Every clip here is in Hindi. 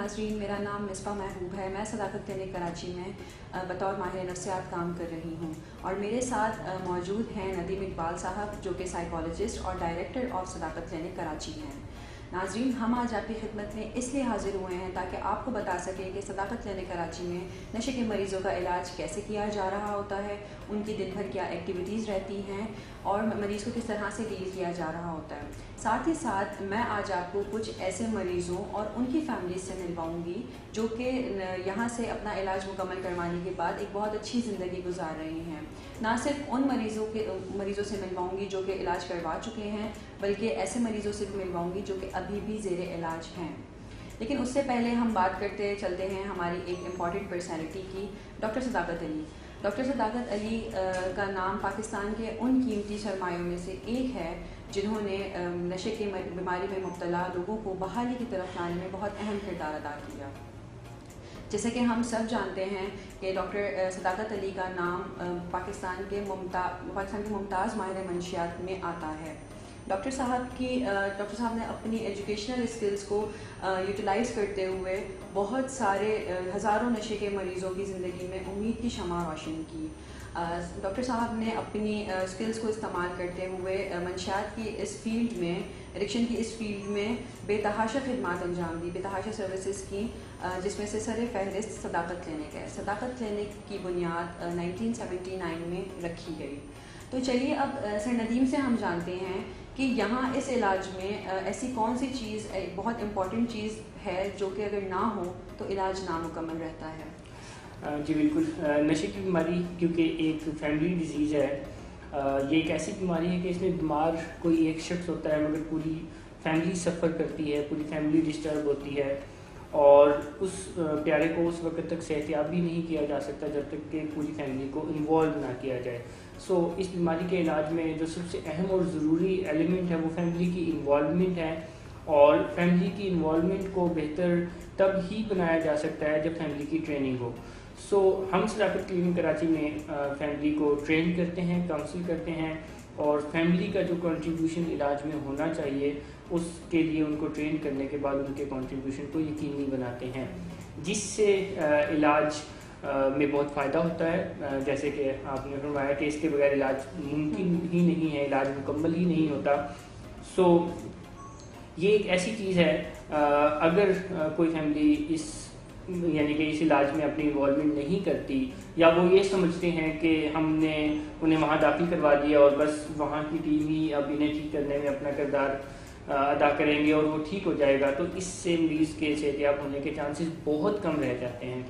नाजरीन, मेरा नाम मिसबा महबूब है। मैं सदाकत क्लिनिक कराची में बतौर माहिर नफ्सियात काम कर रही हूँ और मेरे साथ मौजूद हैं नदीम इकबाल साहब, जो कि साइकोलॉजिस्ट और director of Sadaqat clinic Karachi हैं। नाजरीन, हम आज आपकी खिदमत में इसलिए हाजिर हुए हैं ताकि आपको बता सकें कि सदाकत क्लिनिक कराची में नशे के मरीज़ों का इलाज कैसे किया जा रहा होता है, उनकी दिन भर क्या एक्टिविटीज़ रहती हैं और मरीज़ को किस तरह से डील किया जा रहा होता है। साथ ही साथ मैं आज आपको कुछ ऐसे मरीज़ों और उनकी फैमिलीज से मिलवाऊंगी जो कि यहाँ से अपना इलाज मुकम्मल करवाने के बाद एक बहुत अच्छी ज़िंदगी गुजार रही हैं। ना सिर्फ उन मरीज़ों से मिलवाऊंगी जो कि इलाज करवा चुके हैं, बल्कि ऐसे मरीज़ों से भी मिलवाऊंगी जो कि अभी भी ज़ेरे इलाज हैं। लेकिन उससे पहले हम बात करते चलते हैं हमारी एक इम्पॉर्टेंट पर्सनैलिटी की, डॉक्टर सदाकत अली। डॉक्टर सदाकत अली का नाम पाकिस्तान के उन कीमती सरमायों में से एक है जिन्होंने नशे की बीमारी में मुब्तला लोगों को बहाली की तरफ लाने में बहुत अहम किरदार अदा किया। जैसे कि हम सब जानते हैं कि डॉक्टर सदाकत अली का नाम पाकिस्तान के मुमताज़ माहिर मंशियात में आता है। डॉक्टर साहब ने अपनी एजुकेशनल स्किल्स को यूटिलाइज़ करते हुए बहुत सारे हज़ारों नशे के मरीज़ों की ज़िंदगी में उम्मीद की शमा रोशन की। डॉक्टर साहब ने अपनी स्किल्स को इस्तेमाल करते हुए मंशियात की इस फील्ड में, एडिक्शन की इस फील्ड में बेतहाशा खिदमात अंजाम दी, बेतहाशा सर्विसेज की, जिसमें से सर फहरिस्त सदाकत क्लिनिक है। सदाकत क्लिनिक की बुनियाद 1979 में रखी गई। तो चलिए अब सर नदीम से हम जानते हैं कि यहाँ इस इलाज में ऐसी कौन सी चीज़ बहुत इम्पॉर्टेंट चीज़ है जो कि अगर ना हो तो इलाज नामुकम्मल रहता है। जी बिल्कुल। नशे की बीमारी क्योंकि एक फैमिली डिजीज़ है, ये एक ऐसी बीमारी है कि इसमें बीमार कोई एक शख्स होता है मगर पूरी फैमिली सफ़र करती है, पूरी फैमिली डिस्टर्ब होती है और उस प्यारे को उस वक्त तक सेहतियाब भी नहीं किया जा सकता जब तक कि पूरी फैमिली को इन्वॉल्व ना किया जाए। सो इस बीमारी के इलाज में जो सबसे अहम और ज़रूरी एलिमेंट है वो फैमिली की इन्वॉल्वमेंट है और फैमिली की इन्वॉल्वमेंट को बेहतर तब ही बनाया जा सकता है जब फैमिली की ट्रेनिंग हो। सो हम सदाकत क्लिनिक कराची में फैमिली को ट्रेन करते हैं, काउंसिल करते हैं और फैमिली का जो कंट्रीब्यूशन इलाज में होना चाहिए उसके लिए उनको ट्रेन करने के बाद उनके कंट्रीब्यूशन को यकीनी बनाते हैं, जिससे इलाज में बहुत फ़ायदा होता है। जैसे कि आपने फरमाया कि इसके बगैर इलाज मुमकिन ही नहीं है, इलाज मुकम्मल ही नहीं होता। सो ये एक ऐसी चीज़ है, अगर कोई फैमिली यानी कि इस इलाज में अपनी इन्वॉल्वमेंट नहीं करती या वो ये समझते हैं कि हमने उन्हें वहाँ दाखिल करवा दिया और बस वहाँ की टीम ही अब इन्हें ठीक करने में अपना किरदार अदा करेंगे और वो ठीक हो जाएगा, तो इससे मरीज़ के सेहतियाब होने के चांसेस बहुत कम रह जाते हैं।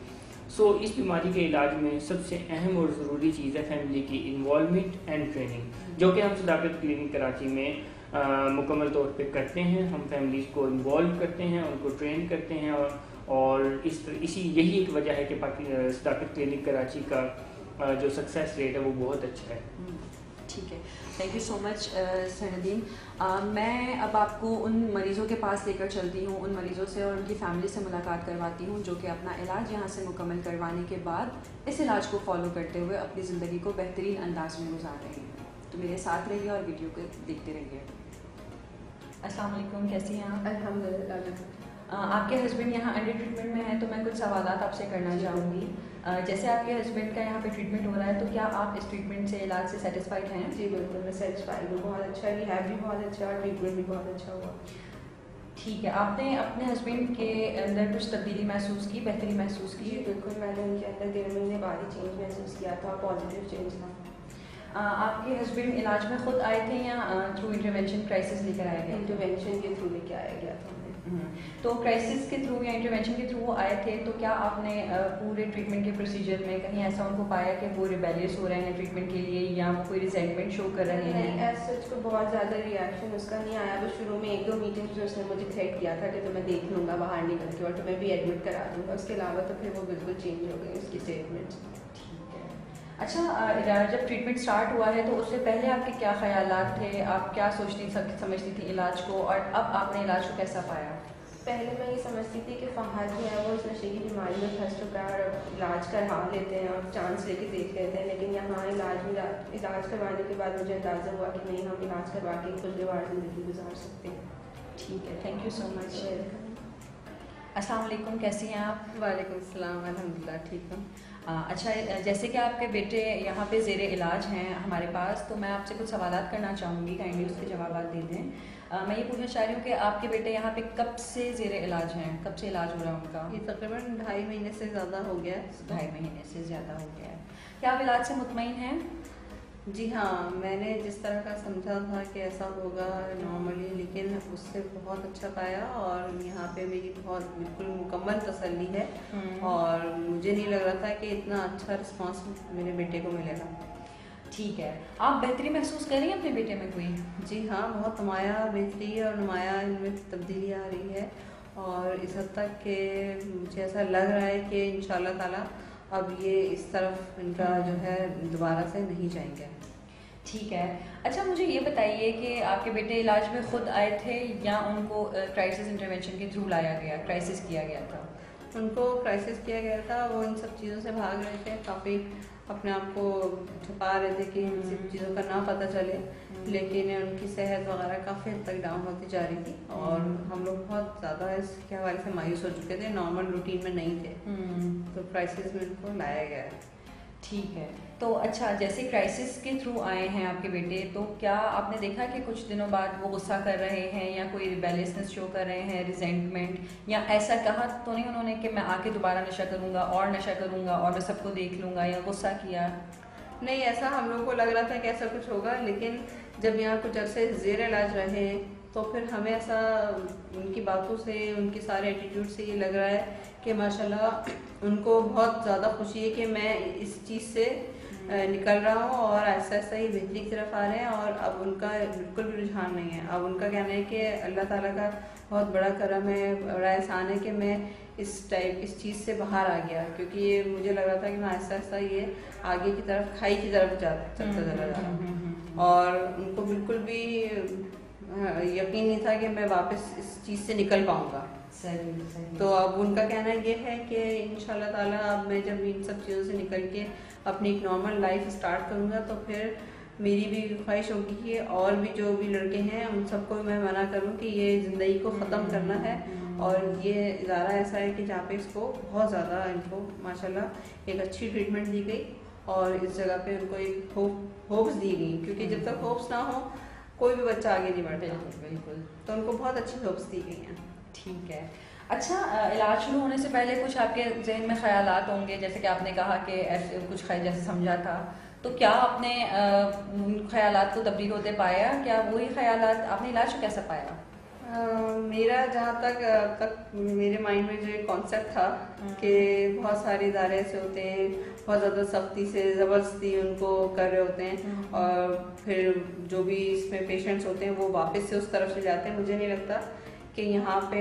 सो इस बीमारी के इलाज में सबसे अहम और ज़रूरी चीज़ है फैमिली की इन्वॉल्वमेंट एंड ट्रेनिंग, जो कि हम सदाकत क्लिनिक कराची में मुकम्मल तौर पे करते हैं। हम फैमिलीज़ को इन्वॉल्व करते हैं, उनको ट्रेन करते हैं और यही एक वजह है कि सदाकत क्लिनिक कराची का जो सक्सेस रेट है वो बहुत अच्छा है। ठीक है, thank you so much sir Nadeem. मैं अब आपको उन मरीज़ों के पास लेकर चलती हूँ, उन मरीज़ों से और उनकी फैमिली से मुलाकात करवाती हूँ जो कि अपना इलाज यहाँ से मुकम्मल करवाने के बाद इस इलाज को फॉलो करते हुए अपनी ज़िंदगी को बेहतरीन अंदाज में गुजार रहे हैं। तो मेरे साथ रहिए और वीडियो को देखते रहिए। अस्सलाम वालेकुम, कैसी हैं आप? अल्हम्दुलिल्लाह। आपके हस्बैंड यहाँ अंडर ट्रीटमेंट में हैं, तो मैं कुछ सवालात आपसे करना चाहूँगी। जैसे आपके हस्बैंड का यहाँ पे ट्रीटमेंट हो रहा है, तो क्या आप इस ट्रीटमेंट से, इलाज से सेटिस्फाइड हैं? जी बिल्कुल, मैं सेटिस्फाइड हूँ। बहुत अच्छा, रिहैब भी बहुत अच्छा और ट्रीटमेंट भी बहुत अच्छा हुआ। ठीक है, आपने अपने हस्बैंड के अंदर कुछ तब्दीली महसूस की, बेहतरी महसूस की? जी बिल्कुल, मैंने उनके अंदर 1.5 महीने बाद ही चेंज महसूस किया था, पॉजिटिव चेंज था। आपके हस्बैंड इलाज में खुद आए थे या थ्रू इंटरवेंशन क्राइसिस लेकर आए गए? इंटरवेंशन के थ्रू लेके आया गया था। तो क्राइसिस के थ्रू या इंटरवेंशन के थ्रू वो आए थे, तो क्या आपने पूरे ट्रीटमेंट के प्रोसीजर में कहीं ऐसा उनको पाया कि वो रिबेलियस हो रहे हैं ट्रीटमेंट के लिए या वो कोई रिजेंटमेंट शो कर रहे हैं? नहीं, एज सच को बहुत ज़्यादा रिएक्शन उसका नहीं आया। बस शुरू में 1-2 मीटिंग्स में उसने मुझे थ्रेट किया था कि मैं देख लूँगा बाहर निकल के और तुम्हें भी एडमिट करा दूँगा। उसके अलावा तो फिर वो बिल्कुल चेंज हो गई उसकी स्टेटमेंट्स। अच्छा, जब ट्रीटमेंट स्टार्ट हुआ है तो उससे पहले आपके क्या ख्यालात थे, आप क्या सोचती समझती थी इलाज को, और अब आपने इलाज को कैसा पाया? पहले मैं ये समझती थी कि फहद जो है वो इस नशे की बीमारी में फंस चुका है और इलाज करवा लेते हैं और चांस लेके देख लेते हैं, लेकिन यहाँ इलाज करवाने के बाद मुझे अंदाज़ा हुआ कि नहीं, हम इलाज करवा के खुशगवार ज़िंदगी गुजार सकते हैं। ठीक है, थैंक यू सो मच। अस्सलाम वालेकुम, कैसी हैं आप? वालेकुम सलाम, अल्हम्दुलिल्लाह ठीक हूँ। अच्छा, जैसे कि आपके बेटे यहाँ पे ज़ेरे इलाज हैं हमारे पास, तो मैं आपसे कुछ सवालात करना चाहूँगी, काइंडली उसके जवाब दे दें। मैं ये पूछना चाह रही हूँ कि आपके बेटे यहाँ पे कब से ज़ेरे इलाज हैं, कब से इलाज हो रहा है उनका? ये तकरीबन 2.5 महीने से ज़्यादा हो गया है। 2.5 महीने से ज़्यादा हो गया है। क्या आप इलाज से मुतमईन हैं? जी हाँ, मैंने जिस तरह का समझा था कि ऐसा होगा नॉर्मली, लेकिन उससे बहुत अच्छा पाया और यहाँ पे मेरी बहुत बिल्कुल मुकम्मल तसल्ली है और मुझे नहीं लग रहा था कि इतना अच्छा रिस्पांस मेरे बेटे को मिलेगा। ठीक है, आप बेहतरी महसूस कर रही हैं अपने बेटे में कोई? जी हाँ, बहुत नुमाया बेहतरी और नुमाया इनमें तब्दीली आ रही है और इस हद तक कि मुझे ऐसा लग रहा है कि इंशाल्लाह ताला अब ये इस तरफ इनका जो है दोबारा से नहीं जाएंगे। ठीक है। अच्छा, मुझे ये बताइए कि आपके बेटे इलाज में खुद आए थे या उनको क्राइसिस इंटरवेंशन के थ्रू लाया गया, क्राइसिस किया गया था? उनको क्राइसिस किया गया था, वो इन सब चीज़ों से भाग रहे थे, काफ़ी अपने आप को छुपा रहे थे कि इन सब चीज़ों का ना पता चले, लेकिन उनकी सेहत वगैरह काफ़ी हद तक डाउन होती जा रही थी और हम लोग बहुत ज़्यादा इसके हवाले से मायूस हो चुके थे, नॉर्मल रूटीन में नहीं थे, तो क्राइसिस में उनको लाया गया है। ठीक है। तो अच्छा, जैसे क्राइसिस के थ्रू आए हैं आपके बेटे, तो क्या आपने देखा कि कुछ दिनों बाद वो गुस्सा कर रहे हैं या कोई रिबेलियसनेस शो कर रहे हैं, रिजेंटमेंट, या ऐसा कहा तो नहीं उन्होंने कि मैं आके दोबारा नशा करूँगा और नशा करूँगा और मैं सबको देख लूँगा, या गुस्सा किया? नहीं, ऐसा हम लोग को लग रहा था कि ऐसा कुछ होगा, लेकिन जब यहाँ कुछ अरसे ज़ेर इलाज रहे तो फिर हमें ऐसा उनकी बातों से, उनके सारे एटीट्यूड से ये लग रहा है कि माशाल्लाह उनको बहुत ज़्यादा खुशी है कि मैं इस चीज़ से निकल रहा हूँ और ऐसा ऐसा ही बेहतरी की तरफ आ रहे हैं और अब उनका बिल्कुल भी रुझान नहीं है। अब उनका कहना है कि अल्लाह ताला का बहुत बड़ा करम है, बड़ा एहसान है कि मैं इस चीज़ से बाहर आ गया, क्योंकि ये मुझे लग रहा था कि मैं ऐसा ऐसा ये आगे की तरफ, खाई की तरफ चलता चला जा रहा हूँ और उनको बिल्कुल भी यकीन नहीं था कि मैं वापस इस चीज़ से निकल पाऊँगा। सही। तो अब उनका कहना ये है कि इंशाल्लाह ताला अब मैं जब इन सब चीज़ों से निकल के अपनी एक नॉर्मल लाइफ स्टार्ट करूँगा तो फिर मेरी भी ख्वाहिश होगी कि और भी जो भी लड़के हैं उन सबको मैं मना करूँ कि ये ज़िंदगी को ख़त्म करना है और ये इदारा ऐसा है कि जहाँ पे इसको बहुत ज़्यादा इनको माशाल्लाह एक अच्छी ट्रीटमेंट दी गई और इस जगह पे उनको एक होप्स दी गई, क्योंकि जब तक होप्स ना हो कोई भी बच्चा आगे नहीं बढ़ता। बिल्कुल। तो उनको बहुत अच्छी होप्स दी गई हैं। ठीक है। अच्छा, इलाज शुरू होने से पहले कुछ आपके जहन में ख्यालात होंगे, जैसे कि आपने कहा कि ऐसे कुछ जैसे समझा था, तो क्या आपने उन ख्यालात को तब्दील होते पाया? क्या वही ख्यालात आपने इलाज को कैसा पाया? मेरा जहाँ तक मेरे माइंड में जो एक कॉन्सेप्ट था कि बहुत सारे इदारे ऐसे होते हैं, बहुत ज़्यादा सख्ती से ज़बरदस्ती उनको कर रहे होते हैं और फिर जो भी इसमें पेशेंट्स होते हैं वो वापस से उस तरफ से जाते हैं। मुझे नहीं लगता कि यहाँ पे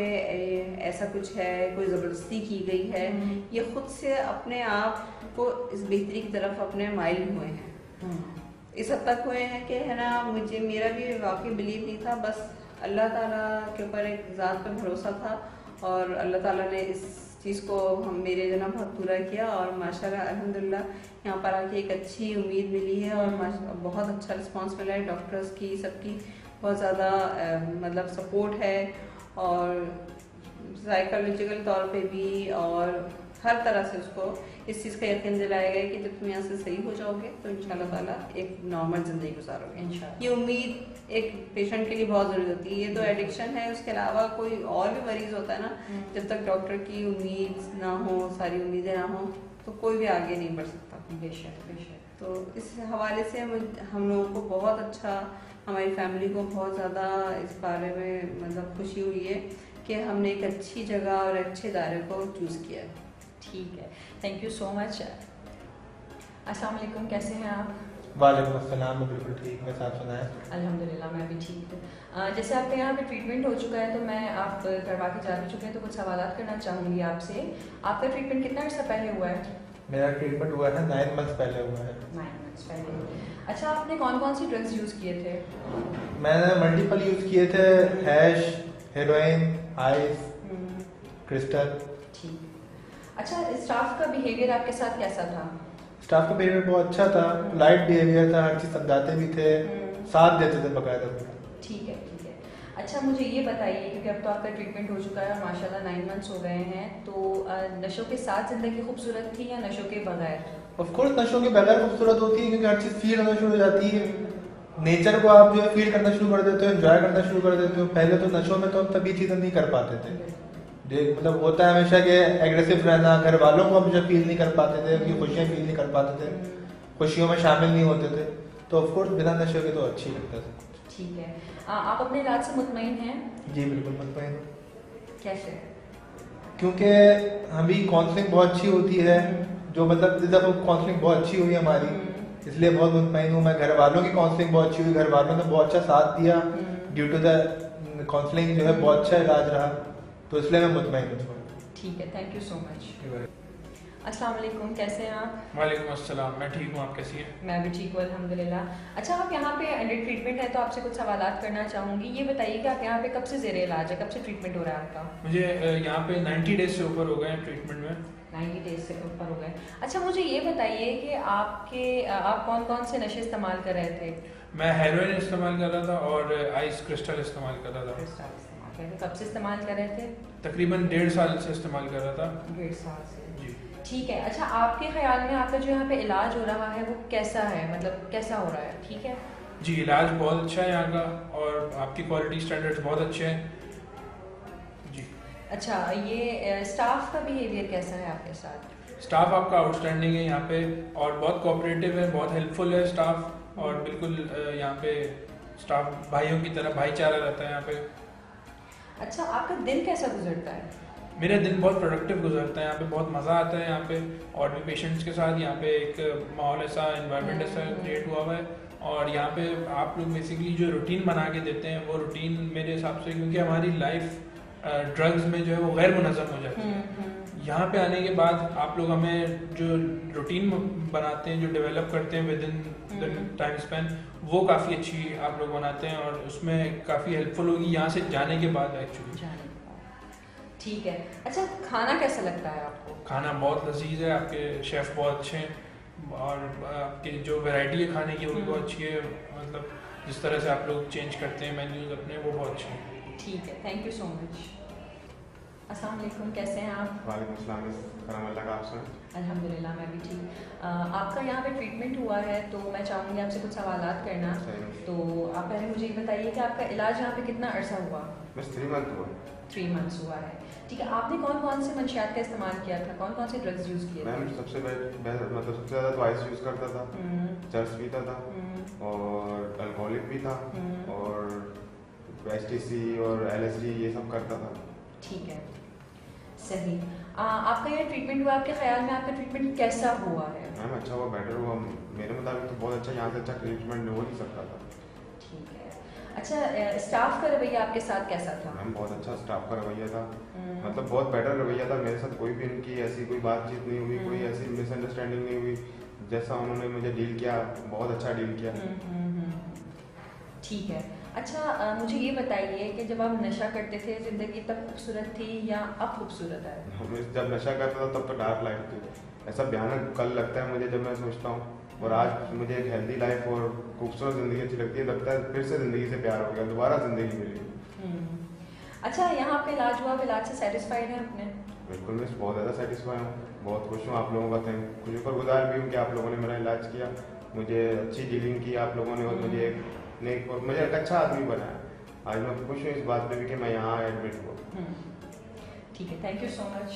ऐसा कुछ है, कोई ज़बरदस्ती की गई है, ये खुद से अपने आप को इस बेहतरी की तरफ अपने माइल हुए हैं। इस हद तक हुए हैं कि है ना, मुझे मेरा भी वाकई बिलीव नहीं था, बस अल्लाह ताला के ऊपर एक ज़ात पे भरोसा था और अल्लाह ताला ने इस चीज़ को मेरे जना बहुत पूरा किया और माशाल्लाह अल्हम्दुलिल्लाह यहाँ पर आके एक अच्छी उम्मीद मिली है और बहुत अच्छा रिस्पांस मिला है। डॉक्टर्स की सबकी बहुत ज़्यादा मतलब सपोर्ट है और साइकोलॉजिकल तौर पे भी और हर तरह से उसको इस चीज़ का यकीन दिलाया गया कि जब तुम यहाँ से सही हो जाओगे तो इंशाल्लाह ताला एक नॉर्मल ज़िंदगी गुजारोगे इंशाल्लाह। ये उम्मीद एक पेशेंट के लिए बहुत ज़रूरी होती है। ये तो एडिक्शन है, उसके अलावा कोई और भी मरीज़ होता है ना, जब तक डॉक्टर की उम्मीद ना हो, सारी उम्मीदें ना हो, तो कोई भी आगे नहीं बढ़ सकता। बेशक बेशक। तो इस हवाले से हम लोगों को बहुत अच्छा, हमारी फैमिली को बहुत ज़्यादा इस बारे में मतलब खुशी हुई है कि हमने एक अच्छी जगह और अच्छे दायरे को चूज़ किया है। ठीक है, थैंक यू सो मच। अस्सलाम वालेकुम, कैसे हैं आप? वालेकुम अस्सलाम, मैं बिल्कुल ठीक, मैं साथ सुनाएं। अल्हम्दुलिल्लाह मैं भी ठीक हूँ। जैसे आपके यहाँ पे ट्रीटमेंट हो चुका है तो मैं आप करवा के जा चुके हैं तो कुछ सवालात करना चाहूँगी आपसे। आपका ट्रीटमेंट कितना अर्सा पहले हुआ है? मेरा ट्रीटमेंट हुआ है 9 मंथ्स पहले हुआ है। 9 मंथ्स पहले। अच्छा, आपने कौन कौन सी ड्रग्स यूज़ किए थे? मैंने मल्टीपल यूज़ किए थे, हैश, हेरोइन, आइस, क्रिस्टल। ठीक। अच्छा, स्टाफ का बिहेवियर आपके साथ कैसा था? स्टाफ का बिहेवियर बहुत अच्छा था, पोलाइट बिहेवियर था, हर चीज़ समझाते भी थे, साथ देते थे बकायदा। ठीक है ठीक है। अच्छा मुझे ये बताइए, क्योंकि अब तो आपका ट्रीटमेंट हो चुका है और माशाल्लाह 9 मंथ्स हो गए हैं, तो नशों के साथ ज़िंदगी खूबसूरत थी या नशों के बगैर? ऑफ कोर्स नशों के बगैर खूबसूरत होती है, क्योंकि हर चीज़ फील होना शुरू हो जाती है। नेचर को आप जो है फील करना शुरू कर देते हो, एंजॉय करना शुरू कर देते हो। पहले तो नशों में तो हम तभी चीज़ें नहीं कर पाते थे। मतलब होता है हमेशा कि एग्रेसिव रहना, घर वालों को हमेशा फील नहीं कर पाते थे, उनकी खुशियाँ फील नहीं कर पाते थे, खुशियों में शामिल नहीं होते थे। तो ऑफ कोर्स बिना नशे के तो अच्छी लगता था। ठीक है, आप अपने इलाज से मुतमईन हैं? जी बिल्कुल मुतमईन हूँ। कैसे? क्योंकि हमारी काउंसलिंग बहुत अच्छी होती है, जो मतलब इस दफ़ा काउंसलिंग बहुत अच्छी हुई हमारी, इसलिए बहुत मुतमईन हूँ मैं। घर वालों की काउंसलिंग बहुत अच्छी हुई, घर वालों ने बहुत अच्छा साथ दिया। ड्यू टू द काउंसलिंग जो है बहुत अच्छा इलाज रहा, तो इसलिए मैं मुतमईन हूँ। ठीक है, थैंक यू सो मच। अस्सलाम वालेकुम, कैसे हैं आप? वालेकुम अस्सलाम, मैं ठीक हूँ, आप कैसी हैं? मैं भी ठीक हूँ अल्हम्दुलिल्लाह। अच्छा, आप यहाँ पे अंडर ट्रीटमेंट है तो आपसे कुछ सवालात करना चाहूँगी। ये बताइए कि आप यहाँ पे कब से ज़ेरे इलाज है, कब से ट्रीटमेंट हो रहा है आपका? मुझे यहाँ पे 90 डेज से ऊपर हो गए हैं ट्रीटमेंट में। 90 डेज से ऊपर हो गए। अच्छा मुझे ये बताइए कि आप कौन कौन से नशे इस्तेमाल कर रहे थे? मैं हेरोइन इस्तेमाल कर रहा था और आइस क्रिस्टल इस्तेमाल कर रहा था। कब से इस्तेमाल कर रहे थे? तकरीबन 1.5 साल से इस्तेमाल कर रहा था। 1.5 साल से। जी ठीक है। अच्छा, आपके ख्याल में आपका जो यहाँ पे इलाज हो रहा है वो कैसा है, मतलब कैसा हो रहा है? ठीक है जी, इलाज बहुत अच्छा है यहाँ का और आपकी क्वालिटी स्टैंडर्ड्स बहुत अच्छे हैं जी। अच्छा, ये स्टाफ का बिहेवियर कैसा है आपके साथ? स्टाफ आपका आउटस्टैंडिंग है यहाँ पे और बहुत कोऑपरेटिव है, बहुत हेल्पफुल है स्टाफ, और बिल्कुल यहाँ पे स्टाफ भाइयों की तरह भाईचारा रहता है यहाँ पे। अच्छा, आपका दिन कैसा गुजरता है? मेरा दिन बहुत प्रोडक्टिव गुजरता है यहाँ पे, बहुत मज़ा आता है यहाँ पे, और भी पेशेंट्स के साथ यहाँ पे एक माहौल ऐसा, एनवायरनमेंट ऐसा क्रिएट हुआ हुआ है। और यहाँ पे आप लोग बेसिकली जो रूटीन बना के देते हैं वो रूटीन मेरे हिसाब से, क्योंकि हमारी लाइफ ड्रग्स में जो है वो गैर मुनज़्ज़म हो जाती है, यहाँ पे आने के बाद आप लोग हमें जो रूटीन बनाते हैं, जो डेवलप करते हैं with in the time Spain, वो काफ़ी अच्छी आप लोग बनाते हैं और उसमें काफ़ी हेल्पफुल होगी यहाँ से जाने के बाद एक्चुअली। ठीक है। अच्छा, खाना कैसा लगता है आपको? खाना बहुत लजीज है, आपके शेफ़ बहुत अच्छे हैं और आपकी जो वैरायटी है खाने की वो भी बहुत अच्छी है, मतलब जिस तरह से आप लोग चेंज करते हैं मेन्यूज अपने, वो बहुत अच्छे हैं। ठीक है, थैंक यू सो मच। अस्सलाम वालेकुम, कैसे हैं आप? वालेकुम अस्सलाम, करम अल्लाह का, आप सुनाएं? अल्हम्दुलिल्लाह मैं भी ठीक। आपका यहाँ पे ट्रीटमेंट हुआ है तो मैं चाहूँगी आपसे कुछ सवालात करना। तो आप पहले मुझे ये बताइए कि आपका इलाज यहाँ पे कितना अरसा हुआ? बस 3 मंथ हुआ। 3 मंथ्स हुआ है। ठीक है, आपने कौन कौन से मंशियात का इस्तेमाल किया था, कौन कौन से ड्रग्स यूज़ किए थे? मैम सबसे ज़्यादा तो आइस यूज़ करता था, चर्च पीता था और अल्कोहलिक भी था और एसटीसी और एलएसडी ये सब करता था। ठीक है, सही। आपका ये ट्रीटमेंट हुआ, आपके ख्याल में आपका ट्रीटमेंट कैसा हुआ है? मैम अच्छा हुआ, बेटर हुआ, मेरे मुताबिक तो बहुत अच्छा, यहाँ से अच्छा ट्रीटमेंट हो नहीं सकता था। ठीक है। अच्छा, स्टाफ का रवैया आपके साथ कैसा था? मैम बहुत अच्छा स्टाफ का रवैया था, मतलब बहुत बेटर रवैया था। मेरे साथ कोई भी इनकी ऐसी कोई बातचीत नहीं हुई, कोई ऐसी मिसअंडरस्टैंडिंग नहीं हुई, जैसा उन्होंने मुझे डील किया बहुत अच्छा डील किया। ठीक है। अच्छा, मुझे ये बताइए कि जब आप नशा करते थे ज़िंदगी तब खूबसूरत थी या अब खूबसूरत है? जब नशा करता था तब तो डार्क लाइफ थी, ऐसा भयानक कल लगता है मुझे जब मैं सोचता हूँ, और आज मुझे एक हेल्दी लाइफ और खूबसूरत ज़िंदगी अच्छी लगती है, लगता है फिर से ज़िंदगी से प्यार हो गया, दोबारा ज़िंदगी मिली। अच्छा, यहाँ पे इलाज हुआ, इलाज से सेटिस्फाइड हैं अपने? बिल्कुल, मैं बहुत ज़्यादा सेटिस्फाई हूँ, बहुत खुश हूँ, आप लोगों का शुक्रगुजार भी हूँ कि आप लोगों ने मेरा इलाज किया, मुझे अच्छी डीलिंग की आप लोगों ने और मुझे एक अच्छा आदमी बनाया। आज मैं खुश हूँ इस बात पे भी कि मैं यहाँ एडमिट हुआ। ठीक है, थैंक यू सो मच।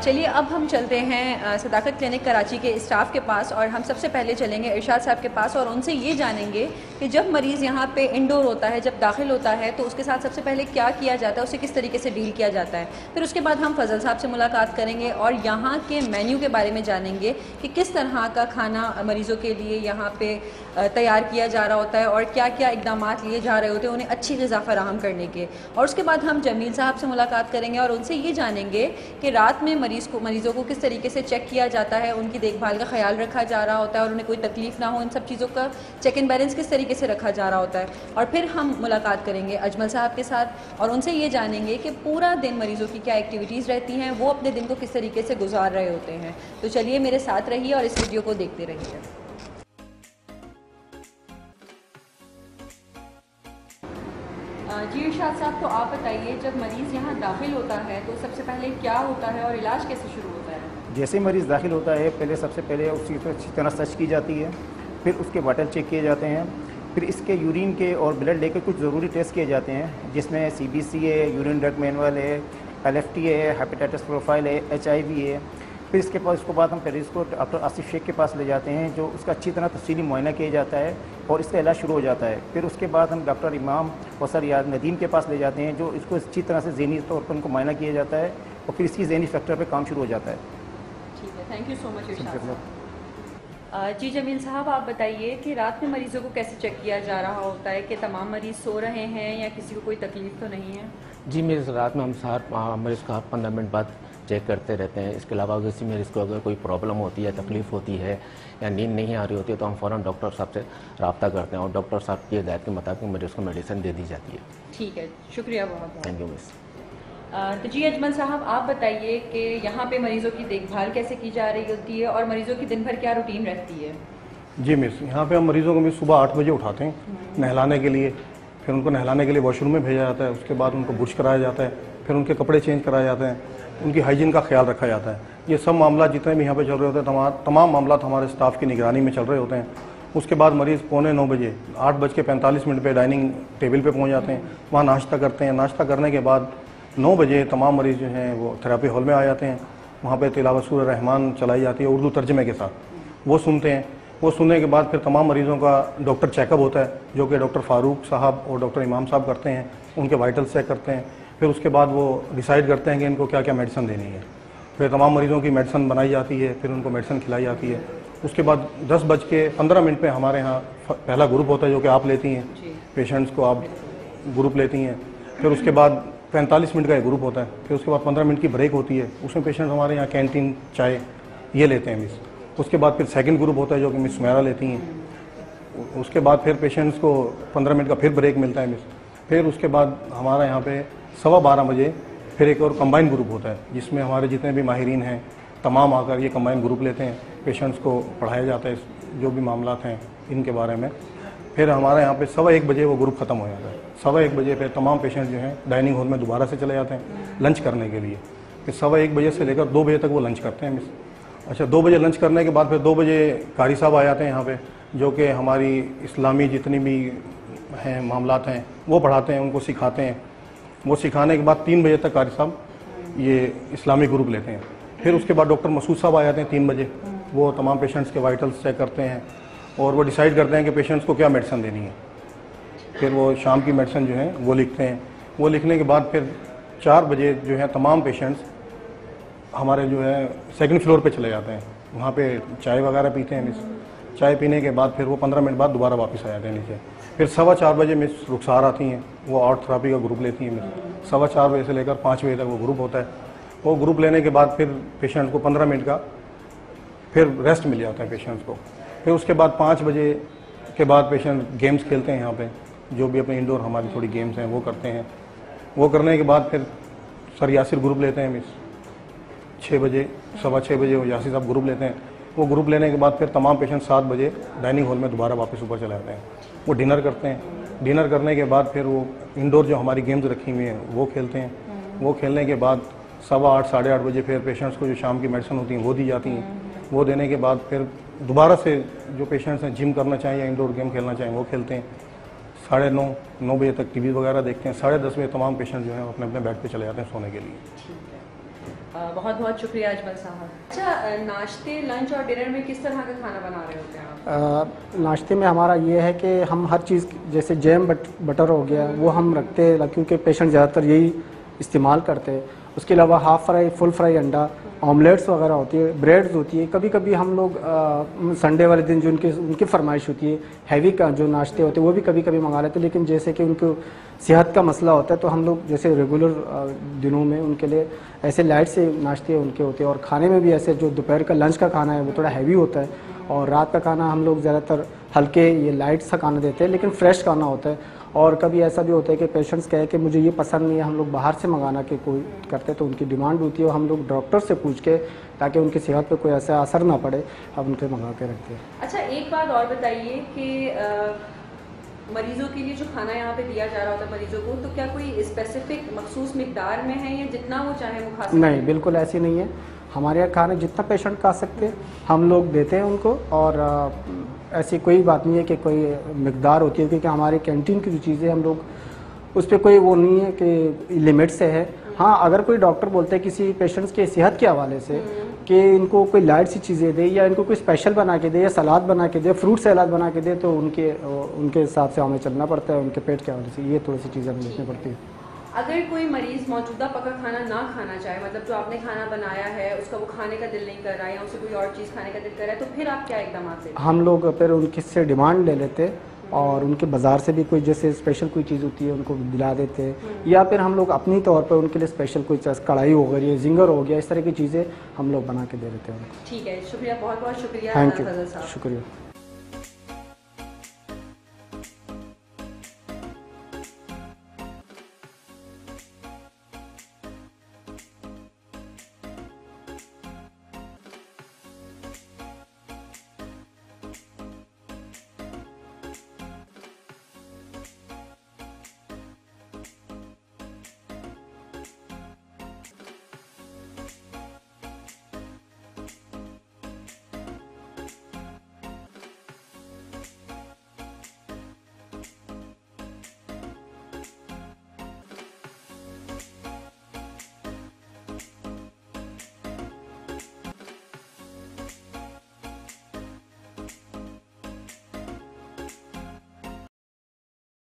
चलिए अब हम चलते हैं सदाकत क्लिनिक कराची के स्टाफ के पास, और हम सबसे पहले चलेंगे इरशाद साहब के पास और उनसे ये जानेंगे कि जब मरीज़ यहाँ पे इंडोर होता है, जब दाखिल होता है, तो उसके साथ सबसे पहले क्या किया जाता है, उसे किस तरीके से डील किया जाता है। फिर उसके बाद हम फजल साहब से मुलाकात करेंगे और यहाँ के मेन्यू के बारे में जानेंगे कि किस तरह का खाना मरीज़ों के लिए यहाँ पे तैयार किया जा रहा होता है और क्या क्या इकदाम लिए जा रहे होते हैं उन्हें अच्छी ग़िज़ा फराहम करने के। और उसके बाद हम जमील साहब से मुलाकात करेंगे और उनसे ये जानेंगे कि रात में मरीज़ों को किस तरीके से चेक किया जाता है, उनकी देखभाल का ख्याल रखा जा रहा होता है और उन्हें कोई तकलीफ़ ना हो, इन सब चीज़ों का चेक एंड बैलेंस किस तरीके से रखा जा रहा होता है। और फिर हम मुलाकात करेंगे अजमल साहब के साथ और उनसे ये जानेंगे कि पूरा दिन मरीज़ों की क्या एक्टिविटीज़ रहती हैं, वो अपने दिन को किस तरीके से गुजार रहे होते हैं। तो चलिए मेरे साथ रहिए और इस वीडियो को देखते रहिए। साहब, तो आप बताइए, जब मरीज़ यहाँ दाखिल होता है तो सबसे पहले क्या होता है और इलाज कैसे शुरू होता है? जैसे ही मरीज़ दाखिल होता है सबसे पहले उसकी अच्छी तरह सर्च की जाती है, फिर उसके वाइटल चेक किए जाते हैं, फिर इसके यूरिन के और ब्लड लेके कुछ ज़रूरी टेस्ट किए जाते हैं, जिसमें CBC है, यूरिन ड्रग मैनुअल है, LFT है, हेपेटाइटिस प्रोफाइल है, HIV है। फिर उसके बाद हम मरीज़ को डॉक्टर आसिफ शेख के पास ले जाते हैं, जो उसका अच्छी तरह तफसीली मुआयना किया जाता है और इसका इलाज शुरू हो जाता है। फिर उसके बाद हम डॉक्टर इमाम और सर याद नदीम के पास ले जाते हैं, जो इसको अच्छी तरह से ज़हनी तौर पर उनको मुआयना किया जाता है और फिर इसकी ज़हनी फैक्टर पर काम शुरू हो जाता है। ठीक है, थैंक यू सो मच इरशाद साहब। जी जमील साहब, आप बताइए कि रात में मरीज़ों को कैसे चेक किया जा रहा होता है, कि तमाम मरीज़ सो रहे हैं या किसी को कोई तकलीफ़ तो नहीं है? जी, मेरे रात में हम मरीज़ को हर 15 मिनट बाद चेक करते रहते हैं। इसके अलावा किसी मरीज़ को अगर कोई प्रॉब्लम होती है, तकलीफ़ होती है या नींद नहीं आ रही होती है तो हम फ़ौरन डॉक्टर साहब से रब्ता करते हैं और डॉक्टर साहब की हिदायत के मुताबिक मरीज़ को मेडिसिन दे दी जाती है। ठीक है, शुक्रिया बहुत बहुत। Thank you miss. तो जी अजमल साहब, आप बताइए कि यहाँ पे मरीज़ों की देखभाल कैसे की जा रही होती है और मरीज़ों की दिन भर क्या रूटीन रहती है? जी मिस, यहाँ पे हम मरीज़ों को मिस सुबह 8 बजे उठाते हैं नहलाने के लिए, फिर उनको नहलाने के लिए वॉशरूम में भेजा जाता है, उसके बाद उनको बुर्श कराया जाता है, फिर उनके कपड़े चेंज कराए जाते हैं, उनकी हाइजीन का ख्याल रखा जाता है। ये सब मामला जितने भी यहाँ पे चल रहे होते हैं, तमाम मामला हमारे स्टाफ की निगरानी में चल रहे होते हैं। उसके बाद मरीज़ 8:45 बजे 8:45 पे डाइनिंग टेबल पे पहुँच जाते हैं, वहाँ नाश्ता करते हैं। नाश्ता करने के बाद 9 बजे तमाम मरीज़ जो हैं वो थेरेपी हॉल में आ जाते हैं। वहाँ पे तिलावत सूरह रहमान चलाई जाती है उर्दू तर्जमे के साथ, वो सुनते हैं। वो सुनने के बाद फिर तमाम मरीज़ों का डॉक्टर चेकअप होता है, जो कि डॉक्टर फ़ारूक साहब और डॉक्टर इमाम साहब करते हैं। उनके वाइटल्स चेक करते हैं, फिर उसके बाद वो डिसाइड करते हैं कि इनको क्या क्या मेडिसिन देनी है। फिर तमाम मरीज़ों की मेडिसिन बनाई जाती है, फिर उनको मेडिसिन खिलाई जाती है। उसके बाद 10:15 पे हमारे यहाँ पहला ग्रुप होता है, जो कि आप लेती हैं, पेशेंट्स को आप ग्रुप लेती हैं। फिर उसके बाद 45 मिनट का एक ग्रुप होता है, फिर उसके बाद 15 मिनट की ब्रेक होती है। उसमें पेशेंट्स हमारे यहाँ कैंटीन चाय ये लेते हैं मिस। उसके बाद फिर सेकंड ग्रुप होता है, जो कि मिस सुमेरा लेती हैं। उसके बाद फिर पेशेंट्स को 15 मिनट का फिर ब्रेक मिलता है मिस। फिर उसके बाद हमारा यहाँ पे 12:15 बजे फिर एक और कंबाइन ग्रुप होता है, जिसमें हमारे जितने भी माहिरीन हैं तमाम आकर ये कंबाइन ग्रुप लेते हैं। पेशेंट्स को पढ़ाया जाता है जो भी मामलात हैं इनके बारे में। फिर हमारे यहाँ पे 1:15 बजे वो ग्रुप ख़त्म हो जाता है। 1:15 बजे फिर तमाम पेशेंट जो हैं डाइनिंग हॉल में दोबारा से चले जाते हैं लंच करने के लिए। फिर 1:15 बजे से लेकर 2 बजे तक वो लंच करते हैं मिस। अच्छा, 2 बजे लंच करने के बाद फिर 2 बजे कारी साहब आ जाते हैं यहाँ पे, जो कि हमारी इस्लामी जितनी भी हैं मामलात हैं वो पढ़ाते हैं, उनको सिखाते हैं। वो सिखाने के बाद 3 बजे तक कारी साहब ये इस्लामी ग्रुप लेते हैं। फिर उसके बाद डॉक्टर मसूद साहब आ जाते हैं 3 बजे। वो तमाम पेशेंट्स के वाइटल्स चेक करते हैं और वो डिसाइड करते हैं कि पेशेंट्स को क्या मेडिसिन देनी है। फिर वो शाम की मेडिसिन जो है वो लिखते हैं। वो लिखने के बाद फिर 4 बजे जो है तमाम पेशेंट्स हमारे जो है सेकंड फ्लोर पे चले जाते हैं, वहाँ पे चाय वगैरह पीते हैं मिस। चाय पीने के बाद फिर वो 15 मिनट बाद दोबारा वापस आ जाते हैं नीचे। फिर 4:15 बजे मिस रुखसार आती हैं, वो आर्ट थेरेपी का ग्रुप लेती हैं मिस। 4:15 बजे से लेकर 5 बजे तक वो ग्रुप होता है। वो ग्रुप लेने के बाद फिर पेशेंट को 15 मिनट का फिर रेस्ट मिल जाता है पेशेंट्स को। फिर उसके बाद 5 बजे के बाद पेशेंट गेम्स खेलते हैं यहाँ पे, जो भी अपने इंडोर हमारी थोड़ी गेम्स हैं वो करते हैं। वो करने के बाद फिर सर यासिर ग्रुप लेते हैं मिस। 6 बजे 6:15 बजे वो यासिर साहब ग्रुप लेते हैं। वो ग्रुप लेने के बाद फिर तमाम पेशेंट 7 बजे डाइनिंग हॉल में दोबारा वापस ऊपर चले जाते हैं। वो डिनर करते हैं। डिनर करने के बाद फिर वो इंडोर जो हमारी गेम्स रखी हुई हैं वो खेलते हैं। वो खेलने के बाद 8:15 साढ़े 8 बजे फिर पेशेंट्स को जो शाम की मेडिसिन होती हैं वो दी जाती हैं। वो देने के बाद फिर दोबारा से जो पेशेंट्स हैं जिम करना चाहें या इंडोर गेम खेलना चाहें वो खेलते हैं। 9:30 बजे तक टीवी वगैरह देखते हैं। 10:30 बजे तमाम पेशेंट जो हैं अपने अपने बेड पे चले जाते हैं सोने के लिए। बहुत बहुत शुक्रिया अजमल साहब। अच्छा, नाश्ते, लंच और डिनर में किस तरह का खाना बना रहे होते हैं आप? नाश्ते में हमारा ये है कि हम हर चीज़ जैसे जैम बटर हो गया वो हम रखते हैं, क्योंकि पेशेंट ज़्यादातर यही इस्तेमाल करते हैं। उसके अलावा हाफ़ फ्राई, फुल फ्राई अंडा, ऑमलेट्स वगैरह होती है, ब्रेड्स होती है। कभी कभी हम लोग संडे वाले दिन जो उनकी फरमाइश होती है, हैवी का जो नाश्ते होते हैं वो भी कभी कभी मंगा लेते हैं। लेकिन जैसे कि उनको सेहत का मसला होता है तो हम लोग जैसे रेगुलर दिनों में उनके लिए ऐसे लाइट से नाश्ते उनके होते हैं। और खाने में भी ऐसे जो दोपहर का लंच का खाना है वो थोड़ा हैवी होता है, और रात का खाना हम लोग ज़्यादातर हल्के ये लाइट सा खाना देते हैं, लेकिन फ्रेश खाना होता है। और कभी ऐसा भी होता है कि पेशेंट्स कहे कि मुझे ये पसंद नहीं है, हम लोग बाहर से मंगाना के कोई करते हैं तो उनकी डिमांड होती है, हम लोग डॉक्टर से पूछ के ताकि उनकी सेहत पे कोई ऐसा असर ना पड़े हम उनके मंगा के रखते हैं। अच्छा, एक बात और बताइए कि मरीजों के लिए जो खाना यहाँ पे दिया जा रहा होता है मरीजों को, तो क्या कोई स्पेसिफिक मखसूस मिकदार में है या जितना वो चाहे वो खा सकते हैं? नहीं, बिल्कुल ऐसी नहीं है। हमारे यहाँ खाना जितना पेशेंट खा सकते हैं हम लोग देते हैं उनको, और ऐसी कोई बात नहीं है कि कोई मिकदार होती है, क्योंकि हमारे कैंटीन की जो चीज़ें हम लोग उस पर कोई वो नहीं है कि लिमिट से है। हाँ, अगर कोई डॉक्टर बोलते हैं किसी पेशेंट्स के सेहत के हवाले से कि इनको कोई लाइट सी चीज़ें दे या इनको कोई स्पेशल बना के दे या सलाद बना के दे, फ्रूट सलाद बना के दे, तो उनके हिसाब से हमें चलना पड़ता है, उनके पेट के हवाले से ये थोड़ी सी चीज़ें हमें देखनी पड़ती है। अगर कोई मरीज मौजूदा पका खाना ना खाना चाहे, मतलब जो आपने खाना बनाया है उसका वो खाने का दिल नहीं कर रहा है या उसे कोई और चीज़ खाने का दिल कर रहा है, तो फिर आप क्या इकदाम लेते हैं? हम लोग फिर उनके से डिमांड ले लेते और उनके बाज़ार से भी कोई जैसे स्पेशल कोई चीज़ होती है उनको दिला देते हैं, या फिर हम लोग अपनी तौर पर उनके लिए स्पेशल कोई कढ़ाई हो गई, जिंगर हो गया, इस तरह की चीज़ें हम लोग बना के दे देते हैं उनको। ठीक है, शुक्रिया, बहुत बहुत शुक्रिया। थैंक यू, शुक्रिया।